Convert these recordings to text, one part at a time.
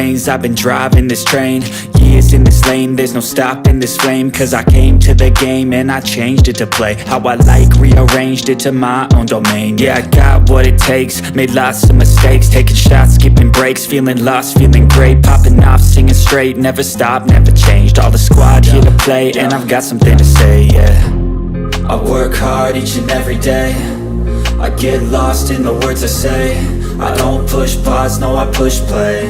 lanes, I've been driving this train. Years in this lane, there's no stopping this flame. Cause I came to the game and I changed it to play how I like, rearranged it to my own domain. Yeah, I got what it takes, made lots of mistakes, taking shots, skipping breaks, feeling lost, feeling great, popping off, singing straight, never stopped, never changed. All the squad here to play, and I've got something to say, yeah. I work hard each and every day, I get lost in the words I say. I don't push pause, no, I push play.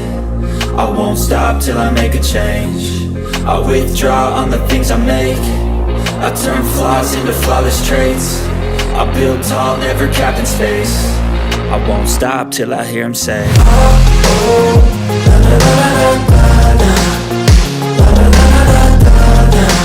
I won't stop till I make a change. I withdraw on the things I make. I turn flaws into flawless traits. I build tall, never capped in space. I won't stop till I hear him say, oh, oh, la, la, la, la, la, la, la, la, la, la, la, la, la.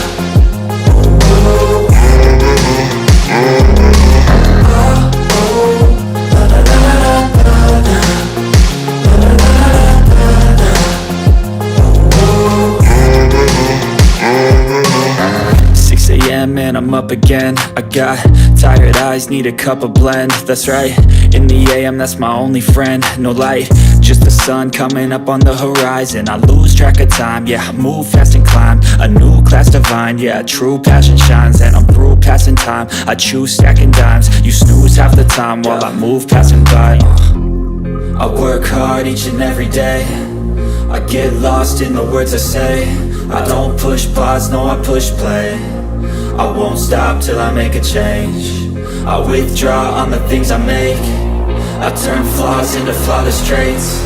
And I'm up again. I got tired eyes, need a cup of blend. That's right, in the AM, that's my only friend. No light, just the sun coming up on the horizon. I lose track of time, yeah, I move fast and climb a new class divine, yeah, true passion shines. And I'm through passing time, I choose stacking dimes. You snooze half the time while I move passing by. I work hard each and every day, I get lost in the words I say. I don't push pause, no, I push play. I won't stop till I make a change. I withdraw on the things I make. I turn flaws into flawless traits.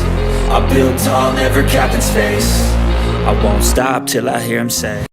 I build tall, never capped in space. I won't stop till I hear him say,